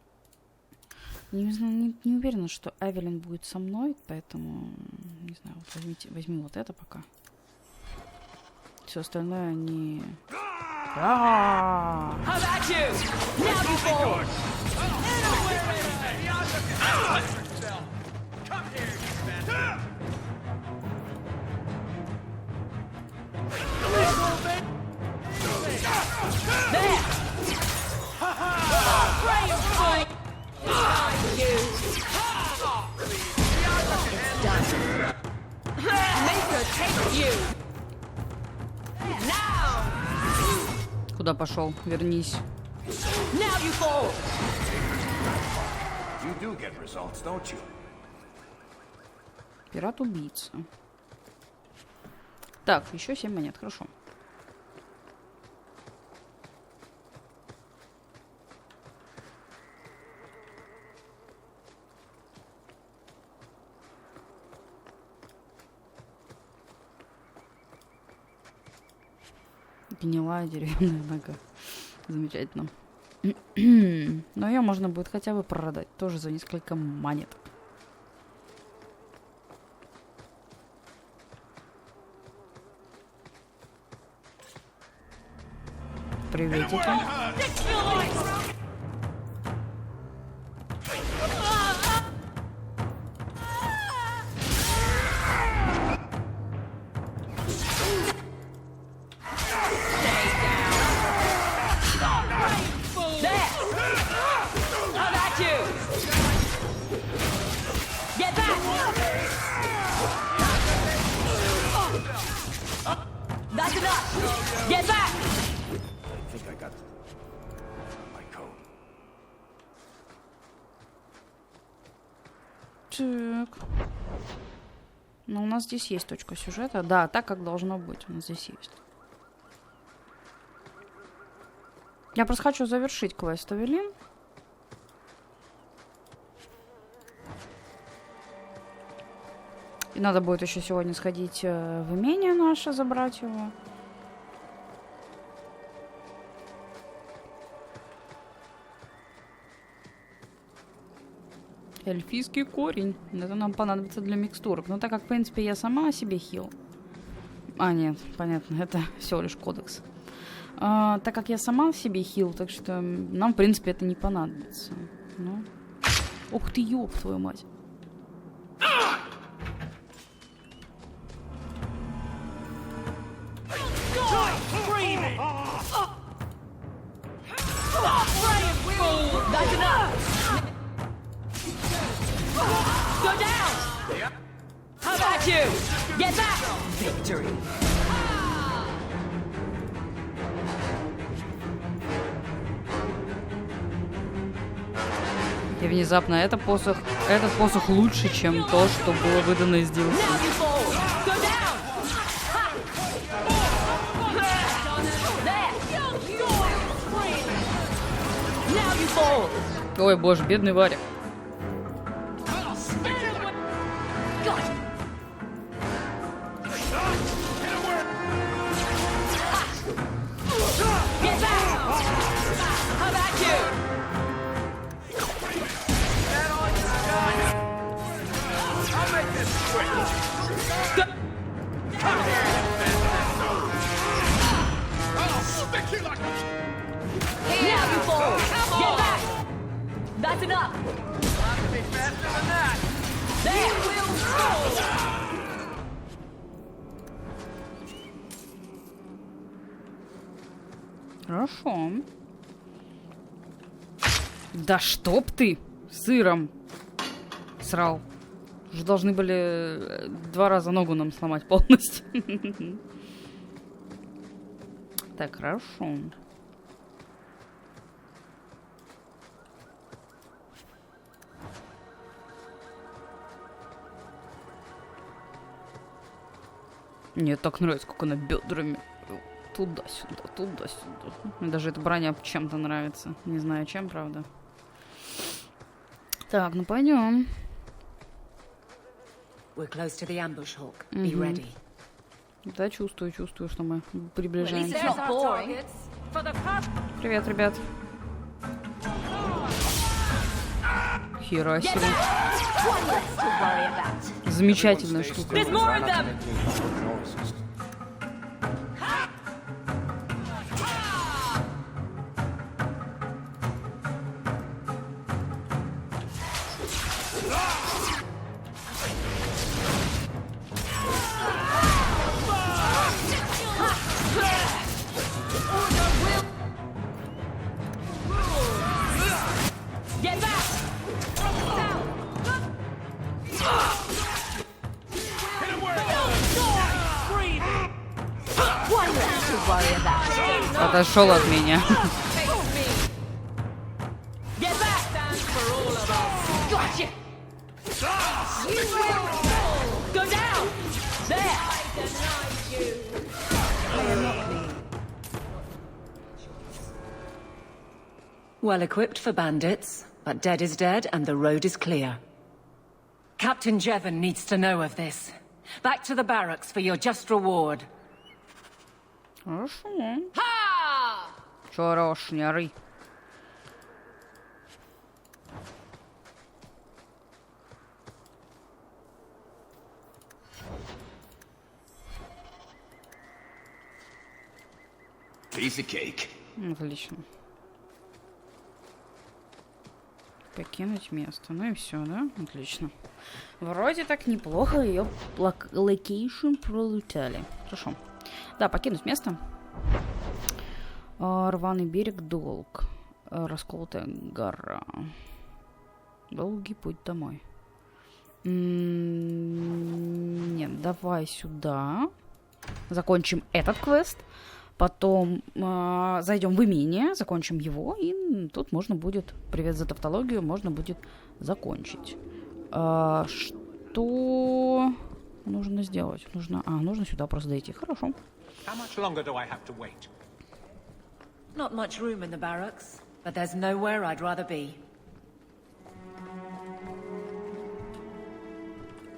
Не знаю, не уверена, что Эвелин будет со мной, поэтому, не знаю, вот возьми вот это пока. Все остальное не... Куда пошел? Вернись. Пират-убийца. Так, еще 7 монет, хорошо. Гнилая деревянная нога. Замечательно. Но ее можно будет хотя бы продать. Тоже за несколько монет. Приветики. Так. Ну, у нас здесь есть точка сюжета. Да, так, как должно быть. У нас здесь есть. Я просто хочу завершить квест Эвелин. И надо будет еще сегодня сходить в имение наше, забрать его. Эльфийский корень. Это нам понадобится для микстурок. Но так как, в принципе, я сама себе хил. А, нет, понятно, это всего лишь кодекс. Так как я сама себе хил, так что нам, в принципе, это не понадобится. Ну. Ух ты, ёб твою мать. Go down! How about you? Get back! Victory. И внезапно этот посох лучше, чем то, что было выдано из DLC. Ой, боже, бедный Варя. That's enough. Be faster than that. There will go. Хорошо. Да чтоб ты сыром срал. Уже должны были 2 раза ногу нам сломать полностью. Так, хорошо. Мне так нравится, как она бедрами туда-сюда, туда-сюда. Мне даже эта броня чем-то нравится. Не знаю чем, правда. Так, ну пойдем. Да, чувствую, что мы приближаемся. Привет, ребят. Хера себе. Замечательная штука. Отошел от меня. Well equipped for bandits, but dead is dead and the road is clear. Captain Jevon needs to know of this. Back to the barracks for your just reward. Хорошо. Чорошняры. Piece of cake. Отлично. Покинуть место. Ну и все, да? Отлично. Вроде так неплохо ее локейшн пролетали. Хорошо. Да, покинуть место. Рваный берег, долг. Расколотая гора. Долгий путь домой. Нет, давай сюда. Закончим этот квест. Потом зайдем в имение, закончим его. И тут можно будет, привет за тавтологию, можно будет закончить. Что нужно сделать? Нужно сюда просто дойти. Хорошо. How much longer do I have to wait? Not much room in the barracks, but there's nowhere I'd rather be.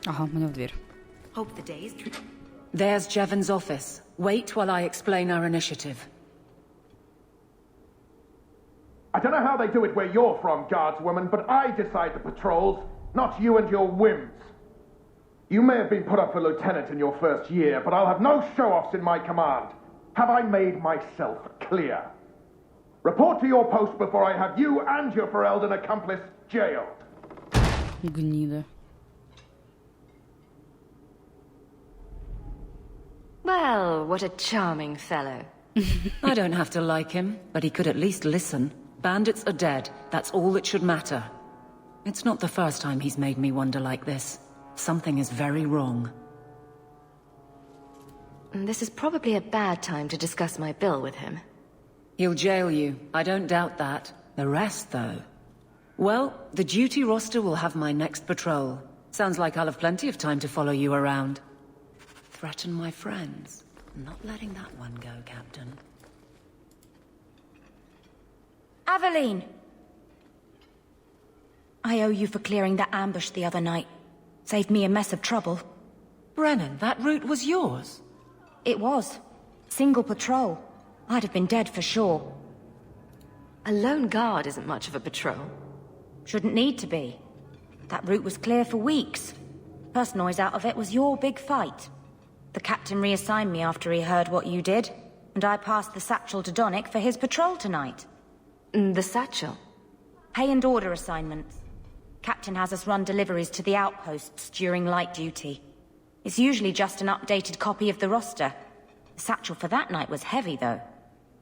Ага, мне в дверь. Hope the days. There's Jevon's office. Wait while I explain our initiative. I don't know how they do it where you're from, guardswoman, but I decide the patrols, not you and your whims. You may have been put up for lieutenant in your first year, but I'll have no show-offs in my command. Have I made myself clear? Report to your post before I have you and your Ferelden accomplice jailed. Гнида. Well, what a charming fellow. I don't have to like him, but he could at least listen. Bandits are dead. That's all that should matter. It's not the first time he's made me wonder like this. Something is very wrong. This is probably a bad time to discuss my bill with him. He'll jail you. I don't doubt that. The rest, though... Well, the duty roster will have my next patrol. Sounds like I'll have plenty of time to follow you around. Threaten my friends. Not letting that one go, Captain. Aveline! I owe you for clearing that ambush the other night. Saved me a mess of trouble. Brennan, that route was yours? It was. Single patrol. I'd have been dead for sure. A lone guard isn't much of a patrol. Shouldn't need to be. That route was clear for weeks. First noise out of it was your big fight. The captain reassigned me after he heard what you did, and I passed the satchel to Donnick for his patrol tonight. The satchel? Pay and order assignments. Captain has us run deliveries to the outposts during light duty. It's usually just an updated copy of the roster. The satchel for that night was heavy, though.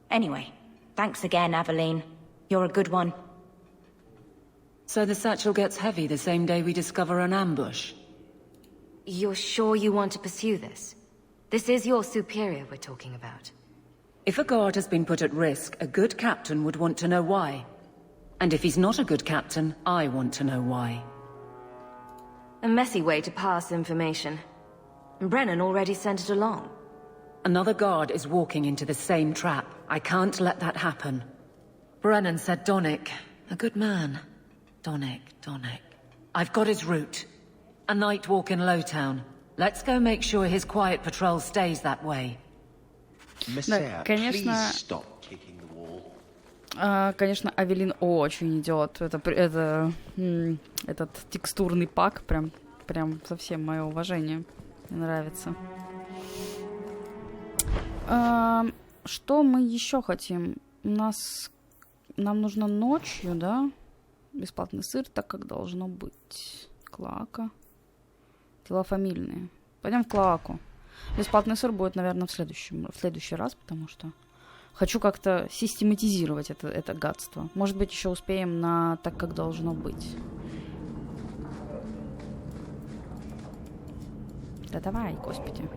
Anyway, thanks again, Aveline. You're a good one. So the satchel gets heavy the same day we discover an ambush? You're sure you want to pursue this? This is your superior we're talking about. If a guard has been put at risk, a good captain would want to know why. And if he's not a good captain, I want to know why. A messy way to pass information. Brennan already sent it along. Another guard is walking into the same trap. I can't let that happen. Brennan said Donnick. A good man. Donnick. I've got his route. A night walk in Lowtown. Let's go make sure his quiet patrol stays that way. Да, конечно, конечно, Авелин очень идет. Этот текстурный пак прям совсем мое уважение. Мне нравится. Что мы еще хотим? Нам нужно ночью, да? Бесплатный сыр, так как должно быть. Клоака. Тела фамильные. Пойдем в Клоаку. Бесплатный сыр будет, наверное, в следующий раз, потому что хочу как-то систематизировать это гадство. Может быть, еще успеем на так, как должно быть. Да давай, господи.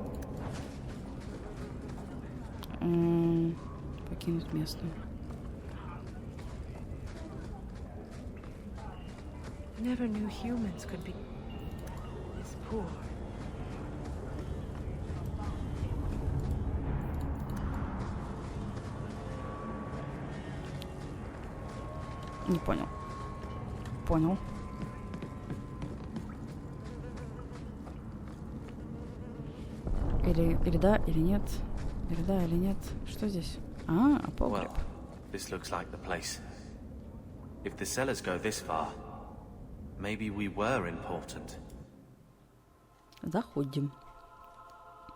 Покинуть место. Never knew humans could be this poor. Не понял. Понял. Или да, или нет. Или да, или нет. Что здесь? Погреб. Well, this looks like the place. If the cellars go this far, maybe we were important. Заходим.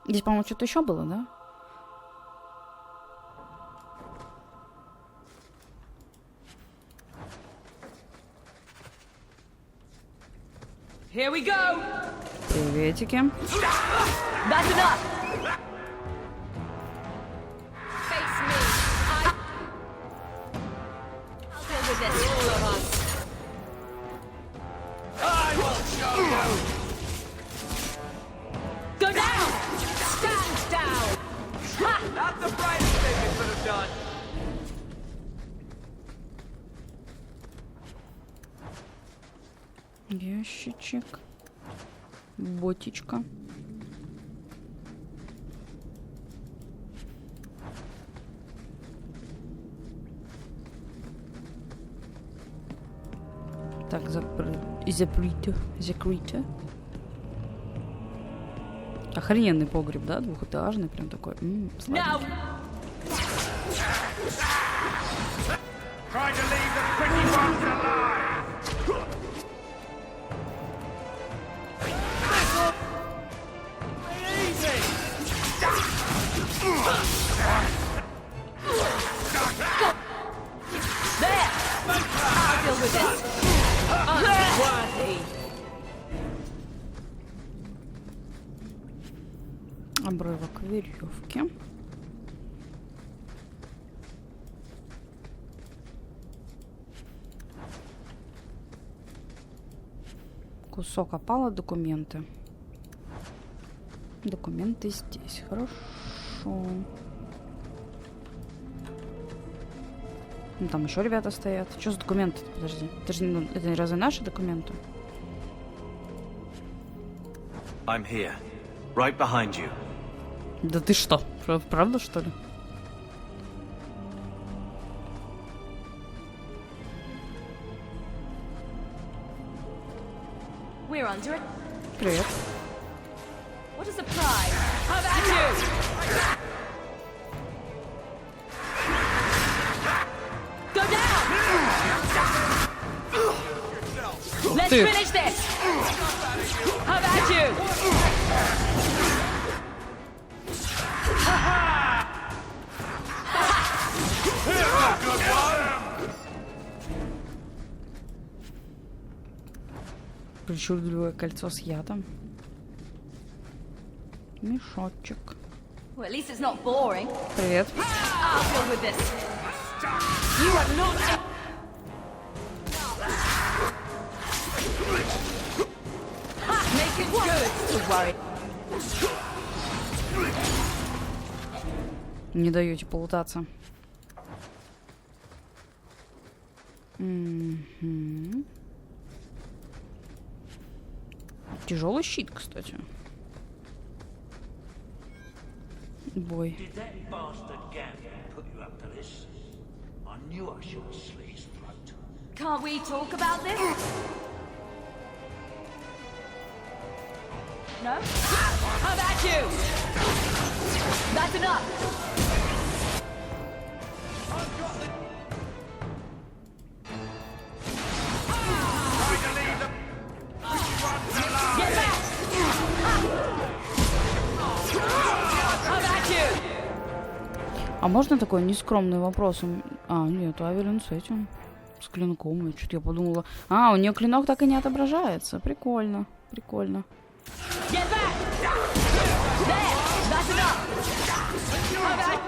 Здесь, по-моему, что-то еще было, да? Here we go! Приветики. That's enough! Face me! I'll deal with this, all of us. I will show you! Go down! Stand down! Ha! That's the brightest thing we could have done! Ящичек. Ботичка. Так, закрыто. Охрененный погреб, да? Двухэтажный, прям такой. Сладкий. There! I'll deal with this. Unworthy. Обрывок веревки. Кусок опала, документы. Документы здесь. Хорошо. Ну, там еще ребята стоят. Что за документы? Подожди. Это разве наши документы? I'm here. Right behind you. Да ты что? Правда, что ли? We're under it. Привет. What a surprise! How about you? Go down! Let's finish this! How about you? Причудливое кольцо с ядом. Мешочек. Well, at least it's not boring. Привет. I'll deal with this. You are not. Make it good. Don't worry. Не даете полутаться. Угу. Тяжелый щит, кстати. Бой. Can't we talk about this? No? How about you? That's enough! Get back! How about you? А можно такой нескромный вопрос? А, нет, Авелин с этим. С клинком. И что-то я подумала. А, у нее клинок так и не отображается. Прикольно. Прикольно. Get back! There! That's enough! How about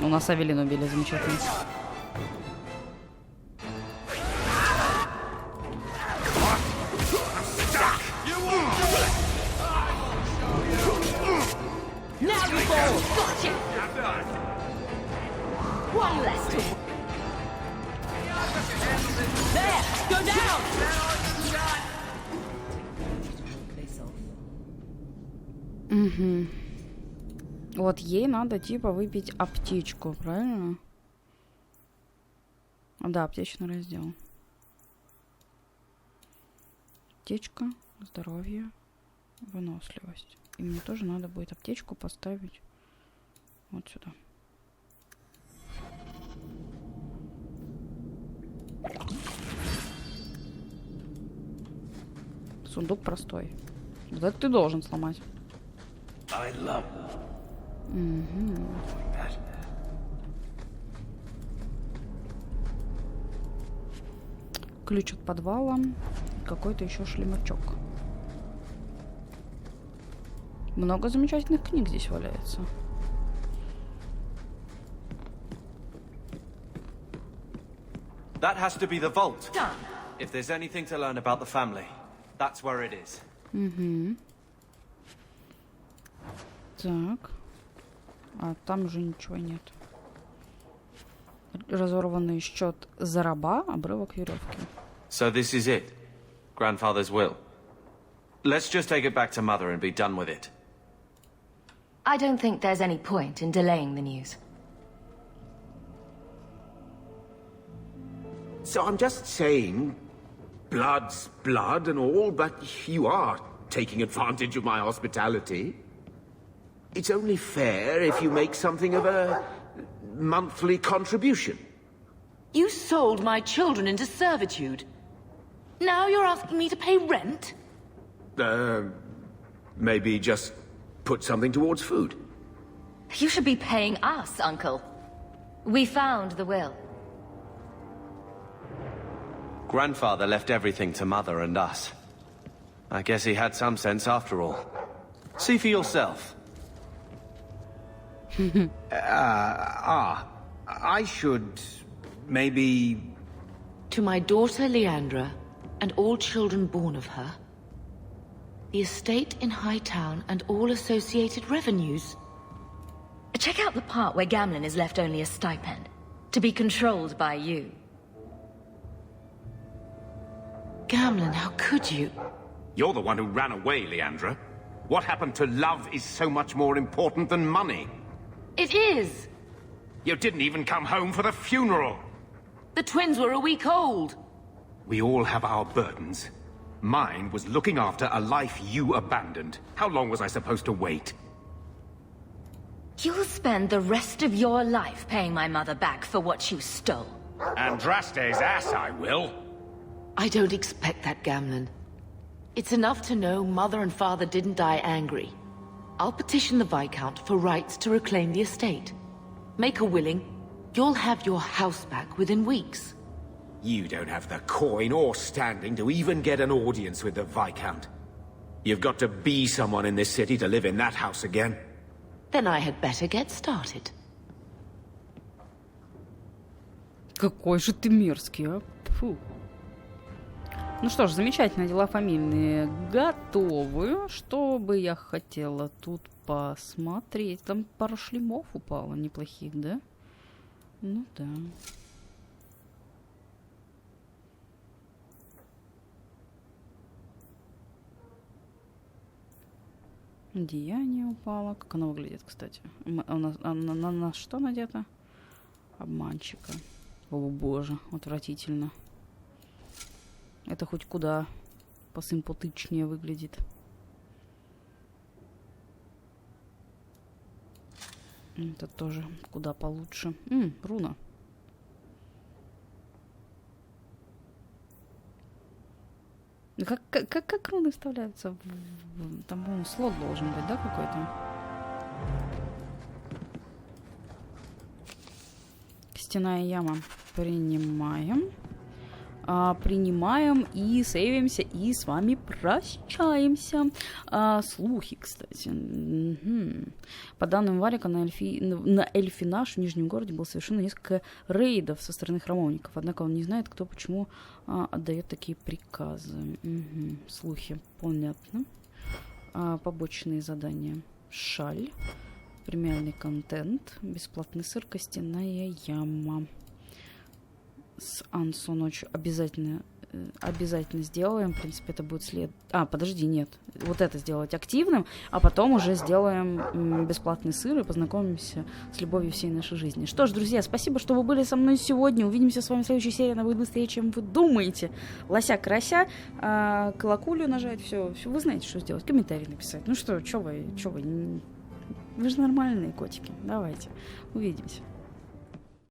У нас Авелин убили, замечательно. Now you fall! Gotcha! One less to... There! Go down! Угу. Вот ей надо типа выпить аптечку, правильно? Да, аптечный раздел. Аптечка, здоровье, выносливость. И мне тоже надо будет аптечку поставить вот сюда. Сундук простой. Вот это ты должен сломать. Угу. Ключ от подвала. Какой-то еще шлемачок. Много замечательных книг здесь валяется. That has to be the vault. If there's anything to learn about the family, that's where it is. Угу. Так. А там уже ничего нет. Разорванный счет за раба, обрывок веревки. So this is it. Grandfather's will. Let's just take it back to Mother and be done with it. I don't think there's any point in delaying the news. So I'm just saying, blood's blood and all, but you are taking advantage of my hospitality. It's only fair if you make something of a monthly contribution. You sold my children into servitude. Now you're asking me to pay rent? Maybe just put something towards food. You should be paying us, Uncle. We found the will. Grandfather left everything to Mother and us. I guess he had some sense after all. See for yourself. I should... maybe... To my daughter Leandra, and all children born of her, the estate in Hightown and all associated revenues. Check out the part where Gamlin is left only a stipend, to be controlled by you. Gamlin, how could you? You're the one who ran away, Leandra. What happened to love is so much more important than money. It is! You didn't even come home for the funeral. The twins were a week old. We all have our burdens. Mine was looking after a life you abandoned. How long was I supposed to wait? You'll spend the rest of your life paying my mother back for what you stole. Andraste's ass, I will. I don't expect that, Gamlin. It's enough to know Mother and Father didn't die angry. I'll petition the Viscount for rights to reclaim the estate. Make a willing, you'll have your house back within weeks. You don't have the coin or standing to even get an audience with the Viscount. You've got to be someone in this city to live in that house again. Then I had better get started. Какой же ты мерзкий, а? Фу. Ну что ж, замечательно, дела фамильные готовы. Что бы я хотела тут посмотреть? Там пару шлемов упало неплохих, да? Ну да. Деяние упало. Как оно выглядит, кстати? На нас что надето? Обманщика. О боже, отвратительно. Это хоть куда посимпатичнее выглядит. Это тоже куда получше. Руна. Как руны вставляются? Там, по-моему, слот должен быть, да, какой-то? Костяная яма. Принимаем. Принимаем и сейвимся, и с вами прощаемся. Слухи, кстати. По данным Варика, на Эльфинаш в Нижнем городе было совершено несколько рейдов со стороны храмовников. Однако он не знает, кто почему отдает такие приказы. Слухи, понятно. Побочные задания. Шаль. Премиальный контент. Бесплатный сыр. Костяная яма. С Ансо ночью обязательно сделаем. В принципе, это будет след... подожди, нет. Вот это сделать активным, а потом уже сделаем бесплатный сыр и познакомимся с любовью всей нашей жизни. Что ж, друзья, спасибо, что вы были со мной сегодня. Увидимся с вами в следующей серии. Она будет быстрее, чем вы думаете. Лося-карася, колоколю нажать, все. Вы знаете, что сделать. Комментарий написать. Ну что вы? Вы же нормальные котики. Давайте. Увидимся.